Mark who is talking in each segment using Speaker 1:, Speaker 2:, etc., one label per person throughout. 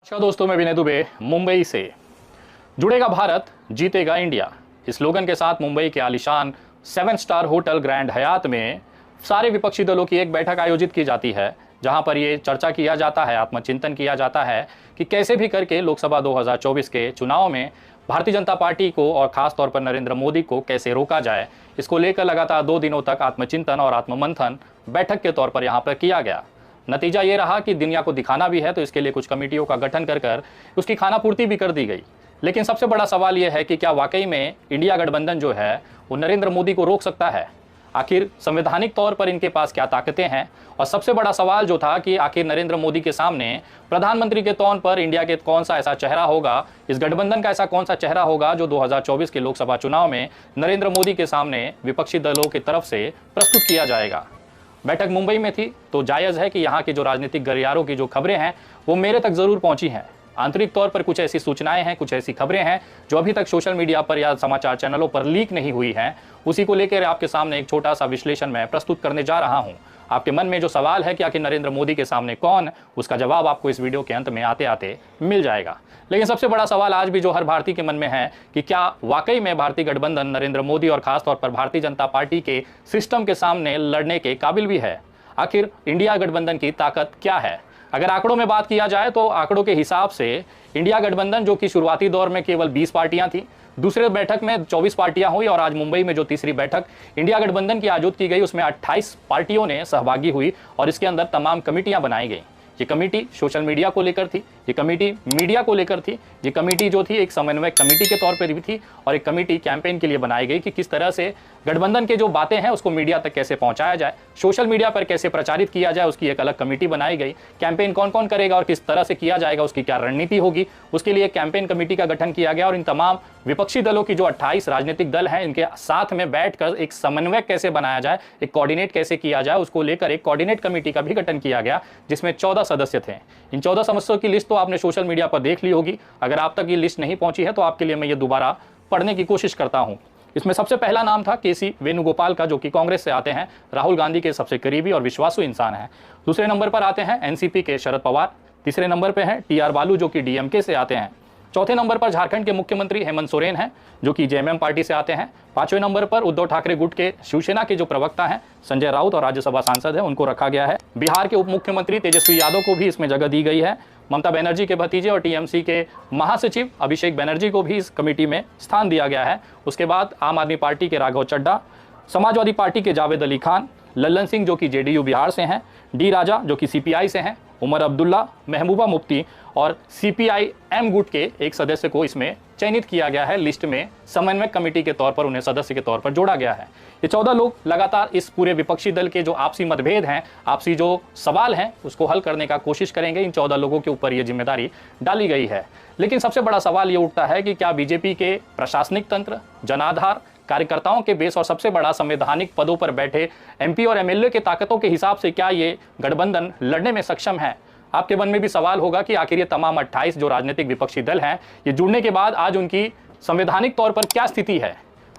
Speaker 1: नमस्कार दोस्तों, मैं विनय दुबे मुंबई से। जुड़ेगा भारत, जीतेगा इंडिया, इस स्लोगन के साथ मुंबई के आलीशान 7 स्टार होटल ग्रैंड हयात में सारे विपक्षी दलों की एक बैठक आयोजित की जाती है, जहां पर ये चर्चा किया जाता है, आत्मचिंतन किया जाता है कि कैसे भी करके लोकसभा 2024 के चुनाव में भारतीय जनता पार्टी को और खास तौर पर नरेंद्र मोदी को कैसे रोका जाए। इसको लेकर लगातार 2 दिनों तक आत्मचिंतन और आत्ममंथन बैठक के तौर पर यहाँ पर किया गया। नतीजा ये रहा कि दुनिया को दिखाना भी है, तो इसके लिए कुछ कमेटियों का गठन कर उसकी खानापूर्ति भी कर दी गई। लेकिन सबसे बड़ा सवाल यह है कि क्या वाकई में इंडिया गठबंधन जो है वो नरेंद्र मोदी को रोक सकता है? आखिर संवैधानिक तौर पर इनके पास क्या ताकतें हैं? और सबसे बड़ा सवाल जो था कि आखिर नरेंद्र मोदी के सामने प्रधानमंत्री के तौर पर इंडिया के कौन सा ऐसा चेहरा होगा, इस गठबंधन का ऐसा कौन सा चेहरा होगा जो 2024 के लोकसभा चुनाव में नरेंद्र मोदी के सामने विपक्षी दलों की तरफ से प्रस्तुत किया जाएगा। बैठक मुंबई में थी, तो जायज़ है कि यहाँ के जो राजनीतिक गलियारों की जो खबरें हैं वो मेरे तक ज़रूर पहुँची हैं। आंतरिक तौर पर कुछ ऐसी सूचनाएं हैं, कुछ ऐसी खबरें हैं जो अभी तक सोशल मीडिया पर या समाचार चैनलों पर लीक नहीं हुई हैं। उसी को लेकर आपके सामने एक छोटा सा विश्लेषण मैं प्रस्तुत करने जा रहा हूँ। आपके मन में जो सवाल है कि आखिर नरेंद्र मोदी के सामने कौन, उसका जवाब आपको इस वीडियो के अंत में आते आते मिल जाएगा। लेकिन सबसे बड़ा सवाल आज भी जो हर भारतीय के मन में है कि क्या वाकई में भारतीय गठबंधन नरेंद्र मोदी और खासतौर पर भारतीय जनता पार्टी के सिस्टम के सामने लड़ने के काबिल भी है? आखिर इंडिया गठबंधन की ताकत क्या है? अगर आंकड़ों में बात किया जाए तो आंकड़ों के हिसाब से इंडिया गठबंधन, जो कि शुरुआती दौर में केवल 20 पार्टियां थी, दूसरे बैठक में 24 पार्टियां हुई और आज मुंबई में जो तीसरी बैठक इंडिया गठबंधन की आयोजित की गई उसमें 28 पार्टियों ने सहभागी हुई और इसके अंदर तमाम कमेटियां बनाई गई। ये कमेटी सोशल मीडिया को लेकर थी, ये कमेटी मीडिया को लेकर थी, ये कमेटी जो थी एक समन्वय कमेटी के तौर पर भी थी और एक कमेटी कैंपेन के लिए बनाई गई कि किस तरह से गठबंधन के जो बातें हैं उसको मीडिया तक कैसे पहुंचाया जाए, सोशल मीडिया पर कैसे प्रचारित किया जाए, उसकी एक अलग कमेटी बनाई गई। कैंपेन कौन कौन करेगा और किस तरह से किया जाएगा, उसकी क्या रणनीति होगी, उसके लिए कैंपेन कमेटी का गठन किया गया और इन तमाम विपक्षी दलों की जो 28 राजनीतिक दल हैं इनके साथ में बैठकर एक समन्वय कैसे बनाया जाए, एक कोऑर्डिनेट कैसे किया जाए, उसको लेकर एक कोऑर्डिनेट कमेटी का भी गठन किया गया जिसमें 14 सदस्य थे। इन 14 सदस्यों की लिस्ट तो आपने सोशल मीडिया पर देख ली होगी। अगर आप तक ये लिस्ट नहीं पहुंची है तो आपके लिए मैं ये दोबारा पढ़ने की कोशिश करता हूं। इसमें सबसे पहला नाम था केसी वेणुगोपाल का, जो कि कांग्रेस से आते हैं, राहुल गांधी के सबसे करीबी और विश्वासु इंसान हैं। दूसरे नंबर पर आते हैं एनसीपी के शरद पवार। तीसरे नंबर पर हैं टीआर बालू, जो कि डीएमके से आते हैं। चौथे नंबर पर झारखंड के मुख्यमंत्री हेमंत सोरेन हैं, जो कि जेएमएम पार्टी से आते हैं। पांचवें नंबर पर उद्धव ठाकरे गुट के शिवसेना के जो प्रवक्ता हैं संजय राउत और राज्यसभा सांसद हैं, उनको रखा गया है। बिहार के उप मुख्यमंत्री तेजस्वी यादव को भी इसमें जगह दी गई है। ममता बनर्जी के भतीजे और टीएमसी के महासचिव अभिषेक बनर्जी को भी इस कमेटी में स्थान दिया गया है। उसके बाद आम आदमी पार्टी के राघव चड्ढा, समाजवादी पार्टी के जावेद अली खान, लल्लन सिंह जो कि जेडीयू बिहार से हैं, डी राजा जो कि सीपीआई से हैं, उमर अब्दुल्ला, महबूबा मुफ्ती और सीपीआई-एम गुट के एक सदस्य को इसमें चयनित किया गया है। लिस्ट में समन्वय कमेटी के तौर पर उन्हें सदस्य के तौर पर जोड़ा गया है। ये 14 लोग लगातार इस पूरे विपक्षी दल के जो आपसी मतभेद हैं, आपसी जो सवाल हैं, उसको हल करने का कोशिश करेंगे। इन 14 लोगों के ऊपर ये जिम्मेदारी डाली गई है। लेकिन सबसे बड़ा सवाल ये उठता है कि क्या बीजेपी के प्रशासनिक तंत्र, जनाधार, कार्यकर्ताओं के बेस और सबसे बड़ा संवैधानिक पदों पर बैठे एमपी और एमएलए के ताकतों के हिसाब से क्या ये गठबंधन लड़ने में सक्षम है? आपके मन में भी सवाल होगा कि आखिर ये तमाम 28 जो राजनीतिक विपक्षी दल हैं, ये जुड़ने के बाद आज उनकी संवैधानिक तौर पर क्या स्थिति है?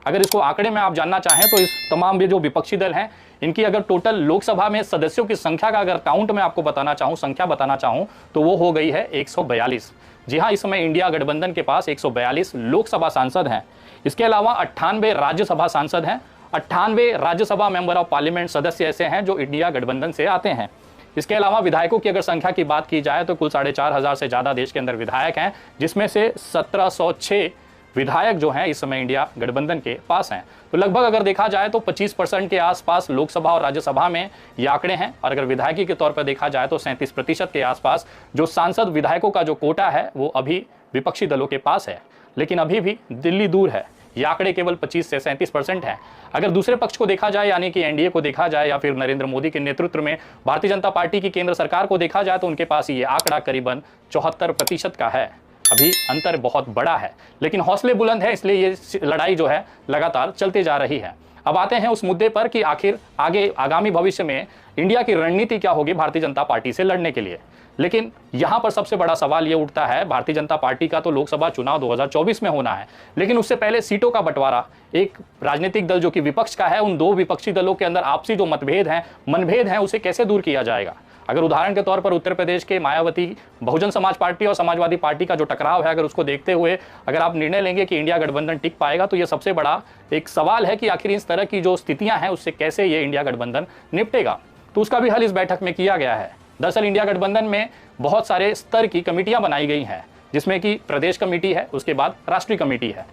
Speaker 1: अगर इसको आंकड़े में आप जानना चाहें तो इस तमाम ये जो विपक्षी दल हैं, इनकी अगर टोटल लोकसभा में सदस्यों की संख्या का अगर काउंट में आपको बताना चाहूँ, संख्या बताना चाहूँ, तो वो हो गई है 142। जी हाँ, इस समय इंडिया गठबंधन के पास 142 लोकसभा सांसद हैं। इसके अलावा 98 राज्यसभा सांसद हैं। 98 राज्यसभा मेंबर ऑफ पार्लियामेंट सदस्य ऐसे हैं जो इंडिया गठबंधन से आते हैं। इसके अलावा विधायकों की अगर संख्या की बात की जाए तो कुल 4,500 से ज़्यादा देश के अंदर विधायक हैं, जिसमें से 1706 विधायक जो हैं इस समय इंडिया गठबंधन के पास हैं। तो लगभग अगर देखा जाए तो 25% के आसपास लोकसभा और राज्यसभा में ये आंकड़े हैं और अगर विधायकी के तौर पर देखा जाए तो 37% के आसपास जो सांसद विधायकों का जो कोटा है वो अभी विपक्षी दलों के पास है। लेकिन अभी भी दिल्ली दूर है। ये आंकड़े केवल 25 से 37% हैं। अगर दूसरे पक्ष को देखा जाए, यानी कि एनडीए को देखा जाए या फिर नरेंद्र मोदी के नेतृत्व में भारतीय जनता पार्टी की केंद्र सरकार को देखा जाए तो उनके पास ये आंकड़ा करीबन 74% का है। अभी अंतर बहुत बड़ा है, लेकिन हौसले बुलंद है, इसलिए ये लड़ाई जो है लगातार चलते जा रही है। अब आते हैं उस मुद्दे पर कि आखिर आगे आगामी भविष्य में इंडिया की रणनीति क्या होगी भारतीय जनता पार्टी से लड़ने के लिए। लेकिन यहां पर सबसे बड़ा सवाल यह उठता है, भारतीय जनता पार्टी का तो लोकसभा चुनाव 2024 में होना है, लेकिन उससे पहले सीटों का बंटवारा एक राजनीतिक दल जो कि विपक्ष का है, उन दो विपक्षी दलों के अंदर आपसी जो मतभेद हैं, मनभेद हैं, उसे कैसे दूर किया जाएगा। अगर उदाहरण के तौर पर उत्तर प्रदेश के मायावती बहुजन समाज पार्टी और समाजवादी पार्टी का जो टकराव है, अगर उसको देखते हुए अगर आप निर्णय लेंगे कि इंडिया गठबंधन टिक पाएगा, तो ये सबसे बड़ा एक सवाल है कि आखिर इस तरह की जो स्थितियां हैं उससे कैसे ये इंडिया गठबंधन निपटेगा। तो उसका भी हल इस बैठक में किया गया है। दरअसल इंडिया गठबंधन में बहुत सारे स्तर की कमेटियां बनाई गई हैं, जिसमें कि प्रदेश कमेटी है, उसके बाद राष्ट्रीय कमेटी है।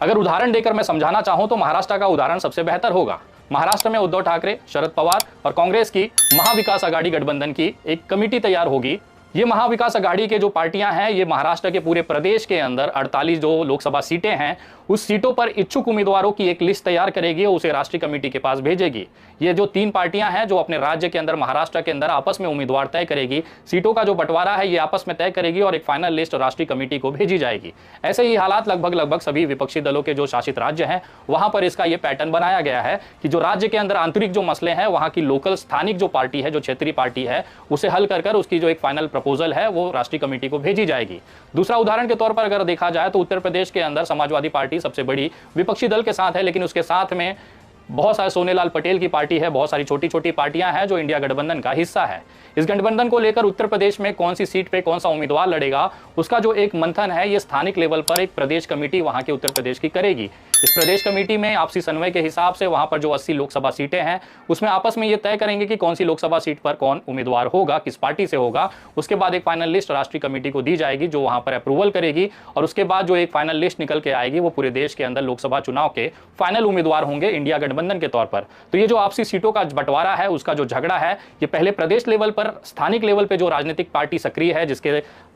Speaker 1: अगर उदाहरण देकर मैं समझाना चाहूं तो महाराष्ट्र का उदाहरण सबसे बेहतर होगा। महाराष्ट्र में उद्धव ठाकरे, शरद पवार और कांग्रेस की महाविकास आघाड़ी गठबंधन की एक कमेटी तैयार होगी। ये महाविकास आघाड़ी के जो पार्टियां हैं, ये महाराष्ट्र के पूरे प्रदेश के अंदर 48 जो लोकसभा सीटें हैं, उस सीटों पर इच्छुक उम्मीदवारों की एक लिस्ट तैयार करेगी और उसे राष्ट्रीय कमेटी के पास भेजेगी। ये जो 3 पार्टियां हैं जो अपने राज्य के अंदर, महाराष्ट्र के अंदर आपस में उम्मीदवार तय करेगी, सीटों का जो बंटवारा है ये आपस में तय करेगी और एक फाइनल लिस्ट राष्ट्रीय कमेटी को भेजी जाएगी। ऐसे ही हालात लगभग सभी विपक्षी दलों के जो शासित राज्य हैं वहां पर इसका ये पैटर्न बनाया गया है कि जो राज्य के अंदर आंतरिक जो मसले हैं, वहां की लोकल स्थानिक जो पार्टी है, जो क्षेत्रीय पार्टी है, उसे हल कर उसकी जो एक फाइनल प्रपोजल है वो राष्ट्रीय कमेटी को भेजी जाएगी। दूसरा उदाहरण के तौर पर अगर देखा जाए तो उत्तर प्रदेश के अंदर समाजवादी पार्टी सबसे बड़ी विपक्षी दल के साथ है, लेकिन उसके साथ में बहुत सारे सोनेलाल पटेल की पार्टी है, बहुत सारी छोटी छोटी पार्टियां हैं जो इंडिया गठबंधन का हिस्सा है। इस गठबंधन को लेकर उत्तर प्रदेश में कौन सी सीट पे कौन सा उम्मीदवार लड़ेगा, उसका जो एक मंथन है ये स्थानिक लेवल पर एक प्रदेश कमेटी वहां के उत्तर प्रदेश की करेगी। इस प्रदेश कमेटी में आपसी समन्वय के हिसाब से वहां पर जो 80 लोकसभा सीटें हैं उसमें आपस में ये तय करेंगे कि कौन सी लोकसभा सीट पर कौन उम्मीदवार होगा, किस पार्टी से होगा। उसके बाद एक फाइनल लिस्ट राष्ट्रीय कमेटी को दी जाएगी जो वहां पर अप्रूवल करेगी और उसके बाद जो एक फाइनल लिस्ट निकल के आएगी वो पूरे देश के अंदर लोकसभा चुनाव के फाइनल उम्मीदवार होंगे इंडिया गठबंधन के तौर पर। तो ये जो आपसी सीटों का बंटवारा है, उसका जो झगड़ा है, ये पहले प्रदेश लेवल पर, स्थानिक लेवल पे जो राजनीतिक पार्टी सक्रिय है,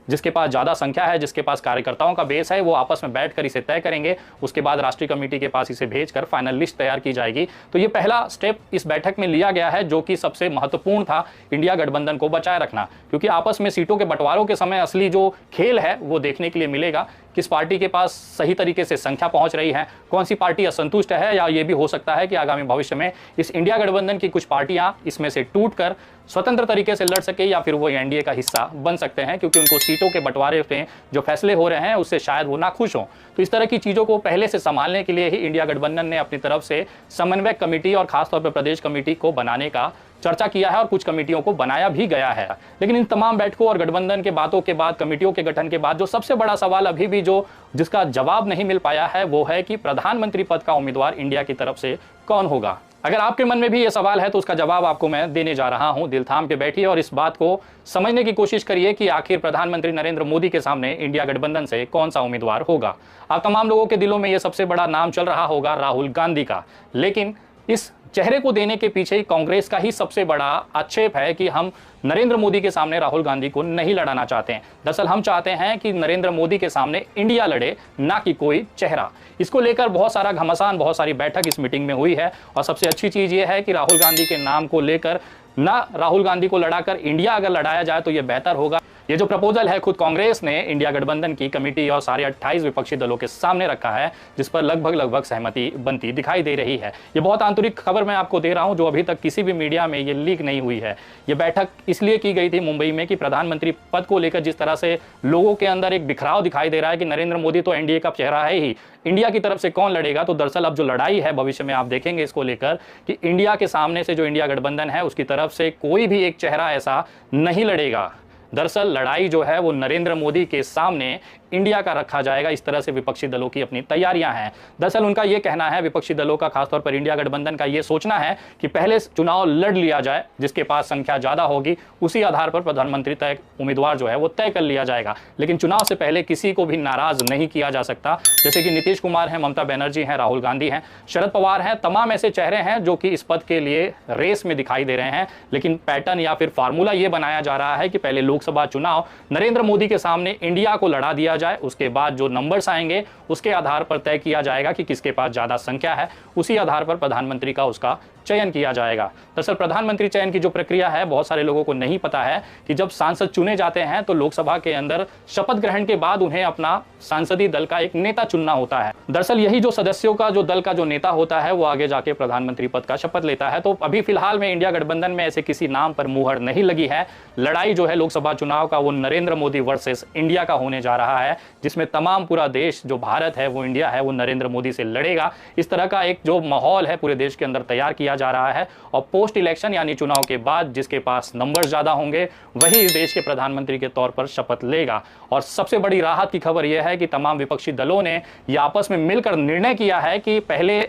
Speaker 1: जिसके पास ज्यादा संख्या है, जिसके पास कार्यकर्ताओं का बेस है, वो आपस में बैठकर इसे तय करेंगे। उसके बाद राष्ट्रीय कमेटी के पास इसे भेजकर फाइनल लिस्ट तैयार की जाएगी। तो ये पहला स्टेप इस बैठक में लिया गया है जो कि सबसे महत्वपूर्ण था इंडिया गठबंधन को बचाए रखना, क्योंकि आपस में सीटों के बंटवारों के समय असली जो खेल है वो देखने के लिए मिलेगा। किस पार्टी के पास सही तरीके से संख्या पहुंच रही है, कौन सी पार्टी असंतुष्ट है, या ये भी हो सकता है कि आगामी भविष्य में इस इंडिया गठबंधन की कुछ पार्टियां इसमें से टूटकर स्वतंत्र तरीके से लड़ सके या फिर वो एनडीए का हिस्सा बन सकते हैं, क्योंकि उनको सीटों के बंटवारे पे जो फैसले हो रहे हैं उससे शायद वो नाखुश हों। तो इस तरह की चीजों को पहले से संभालने के लिए ही इंडिया गठबंधन ने अपनी तरफ से समन्वय कमेटी और खासतौर पर प्रदेश कमेटी को बनाने का चर्चा किया है और कुछ कमेटियों को बनाया भी गया है। लेकिन इन तमाम बैठकों और गठबंधन के बातों के बाद, कमेटियों के गठन के बाद, जो सबसे बड़ा सवाल अभी भी जिसका जवाब नहीं मिल पाया है वो है कि प्रधानमंत्री पद का उम्मीदवार इंडिया की तरफ से कौन होगा। अगर आपके मन में भी ये सवाल है तो उसका जवाब आपको मैं देने जा रहा हूं। दिल थाम के बैठिए और इस बात को समझने की कोशिश करिए कि आखिर प्रधानमंत्री नरेंद्र मोदी के सामने इंडिया गठबंधन से कौन सा उम्मीदवार होगा। आप तमाम लोगों के दिलों में ये सबसे बड़ा नाम चल रहा होगा राहुल गांधी का, लेकिन इस चेहरे को देने के पीछे कांग्रेस का ही सबसे बड़ा आक्षेप है कि हम नरेंद्र मोदी के सामने राहुल गांधी को नहीं लड़ाना चाहते हैं। दरअसल हम चाहते हैं कि नरेंद्र मोदी के सामने इंडिया लड़े, ना कि कोई चेहरा। इसको लेकर बहुत सारा घमासान, बहुत सारी बैठक इस मीटिंग में हुई है और सबसे अच्छी चीज ये है कि राहुल गांधी के नाम को लेकर, ना राहुल गांधी को लड़ाकर इंडिया अगर लड़ाया जाए तो ये बेहतर होगा। ये जो प्रपोजल है खुद कांग्रेस ने इंडिया गठबंधन की कमेटी और सारे 28 विपक्षी दलों के सामने रखा है, जिस पर लगभग सहमति बनती दिखाई दे रही है। ये बहुत आंतरिक खबर मैं आपको दे रहा हूं जो अभी तक किसी भी मीडिया में ये लीक नहीं हुई है। ये बैठक इसलिए की गई थी मुंबई में कि प्रधानमंत्री पद को लेकर जिस तरह से लोगों के अंदर एक बिखराव दिखाई दे रहा है कि नरेंद्र मोदी तो एनडीए का चेहरा है ही, इंडिया की तरफ से कौन लड़ेगा। तो दरअसल अब जो लड़ाई है भविष्य में आप देखेंगे इसको लेकर कि इंडिया के सामने से जो इंडिया गठबंधन है उसकी तरफ से कोई भी एक चेहरा ऐसा नहीं लड़ेगा। दरअसल लड़ाई जो है वो नरेंद्र मोदी के सामने इंडिया का रखा जाएगा। इस तरह से विपक्षी दलों की अपनी तैयारियां हैं। दरअसल उनका ये कहना है, विपक्षी दलों का खासतौर पर इंडिया गठबंधन का ये सोचना है कि पहले चुनाव लड़ लिया जाए, जिसके पास संख्या ज्यादा होगी उसी आधार पर प्रधानमंत्री तय उम्मीदवार जो है वो तय कर लिया जाएगा। लेकिन चुनाव से पहले किसी को भी नाराज नहीं किया जा सकता। जैसे कि नीतीश कुमार हैं, ममता बनर्जी हैं, राहुल गांधी हैं, शरद पवार हैं, तमाम ऐसे चेहरे हैं जो कि इस पद के लिए रेस में दिखाई दे रहे हैं। लेकिन पैटर्न या फिर फार्मूला ये बनाया जा रहा है कि पहले लोकसभा चुनाव नरेंद्र मोदी के सामने इंडिया को लड़ा दिया जाए, उसके बाद जो नंबर्स आएंगे उसके आधार पर तय किया जाएगा कि किसके पास ज्यादा संख्या है, उसी आधार पर प्रधानमंत्री का उसका चयन किया जाएगा। दरअसल प्रधानमंत्री चयन की जो प्रक्रिया है बहुत सारे लोगों को नहीं पता है कि जब सांसद चुने जाते हैं तो लोकसभा के अंदर शपथ ग्रहण के बाद उन्हें अपना सांसदीय दल का एक नेता चुनना होता है। दरअसल यही जो सदस्यों का जो दल का जो नेता होता है वो आगे जाके प्रधानमंत्री पद का शपथ लेता है। तो अभी फिलहाल में इंडिया गठबंधन में ऐसे किसी नाम पर मुहर नहीं लगी है। लड़ाई जो है लोकसभा चुनाव का वो नरेंद्र मोदी वर्सेस इंडिया का होने जा रहा है, जिसमें तमाम पूरा देश जो भारत है वो इंडिया है वो नरेंद्र मोदी से लड़ेगा। इस तरह का एक जो माहौल है पूरे देश के अंदर तैयार किया जा रहा है और पोस्ट इलेक्शन यानी चुनाव के बाद जिसके पास नंबर्स ज़्यादा होंगे वही इस देश के प्रधानमंत्री के तौर पर शपथ लेगा। और सबसे बड़ी राहत की खबर यह है कि तमाम विपक्षी दलों ने यह आपस में मिलकर निर्णय किया है कि पहले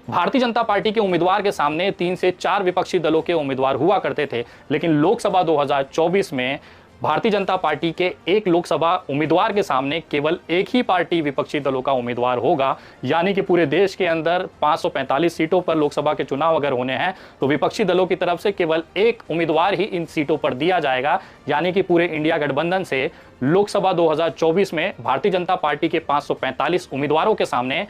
Speaker 1: भारतीय जनता पार्टी के उम्मीदवार के सामने 3 से 4 विपक्षी दलों के उम्मीदवार हुआ करते थे, लेकिन लोकसभा 2024 में भारतीय जनता पार्टी के एक लोकसभा उम्मीदवार के सामने केवल एक ही पार्टी विपक्षी दलों का उम्मीदवार होगा। यानी कि पूरे देश के अंदर 545 सीटों पर लोकसभा के चुनाव अगर होने हैं तो विपक्षी दलों की तरफ से केवल एक उम्मीदवार ही इन सीटों पर दिया जाएगा। यानी कि पूरे इंडिया गठबंधन से लोकसभा 2024 में भारतीय जनता पार्टी के 545 उम्मीदवारों के सामने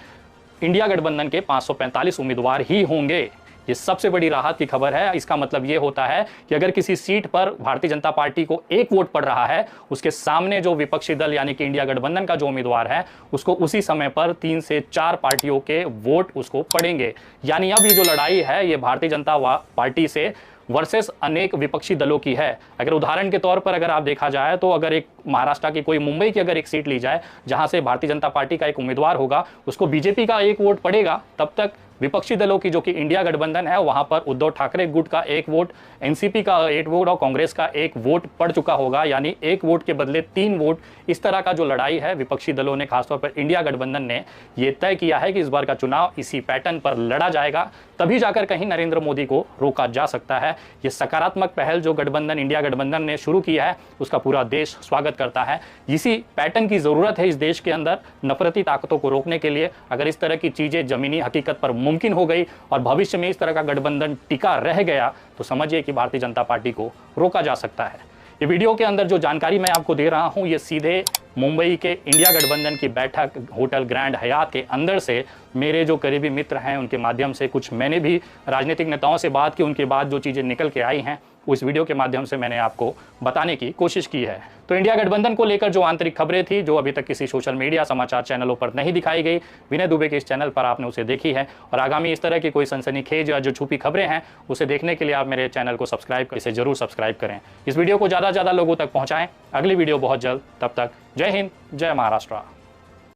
Speaker 1: इंडिया गठबंधन के 545 उम्मीदवार ही होंगे। ये सबसे बड़ी राहत की खबर है। इसका मतलब ये होता है कि अगर किसी सीट पर भारतीय जनता पार्टी को एक वोट पड़ रहा है, उसके सामने जो विपक्षी दल यानी कि इंडिया गठबंधन का जो उम्मीदवार है उसको उसी समय पर 3 से 4 पार्टियों के वोट उसको पड़ेंगे। यानी अब ये जो लड़ाई है ये भारतीय जनता पार्टी से वर्सेस अनेक विपक्षी दलों की है। अगर उदाहरण के तौर पर अगर आप देखा जाए तो अगर एक महाराष्ट्र की कोई मुंबई की अगर एक सीट ली जाए जहां से भारतीय जनता पार्टी का एक उम्मीदवार होगा, उसको बीजेपी का एक वोट पड़ेगा, तब तक विपक्षी दलों की जो कि इंडिया गठबंधन है वहां पर उद्धव ठाकरे गुट का एक वोट, एनसीपी का एक वोट और कांग्रेस का एक वोट पड़ चुका होगा। यानी एक वोट के बदले 3 वोट। इस तरह का जो लड़ाई है विपक्षी दलों ने, खासतौर पर इंडिया गठबंधन ने ये तय किया है कि इस बार का चुनाव इसी पैटर्न पर लड़ा जाएगा, तभी जाकर कहीं नरेंद्र मोदी को रोका जा सकता है। ये सकारात्मक पहल जो गठबंधन इंडिया गठबंधन ने शुरू किया है उसका पूरा देश स्वागत करता है। इसी पैटर्न की जरूरत है इस देश के अंदर नफरती ताकतों को रोकने के लिए। अगर इस तरह की चीजें जमीनी हकीकत पर मुमकिन हो गई और भविष्य में इस तरह का गठबंधन टिका रह गया तो समझिए कि भारतीय जनता पार्टी को रोका जा सकता है। ये वीडियो के अंदर जो जानकारी मैं आपको दे रहा हूं ये सीधे मुंबई के इंडिया गठबंधन की बैठक होटल ग्रैंड हयात के अंदर से मेरे जो करीबी मित्र हैं उनके माध्यम से, कुछ मैंने भी राजनीतिक नेताओं से बात की, उनके बाद जो चीज़ें निकल के आई हैं उस वीडियो के माध्यम से मैंने आपको बताने की कोशिश की है। तो इंडिया गठबंधन को लेकर जो आंतरिक खबरें थी जो अभी तक किसी सोशल मीडिया समाचार चैनलों पर नहीं दिखाई गई, विनय दुबे के इस चैनल पर आपने उसे देखी है। और आगामी इस तरह की कोई सनसनीखेज या जो छुपी खबरें हैं उसे देखने के लिए आप मेरे चैनल को सब्सक्राइब इसे जरूर सब्सक्राइब करें। इस वीडियो को ज़्यादा से ज़्यादा लोगों तक पहुँचाएं। अगली वीडियो बहुत जल्द, तब तक जय हिंद, जय महाराष्ट्र।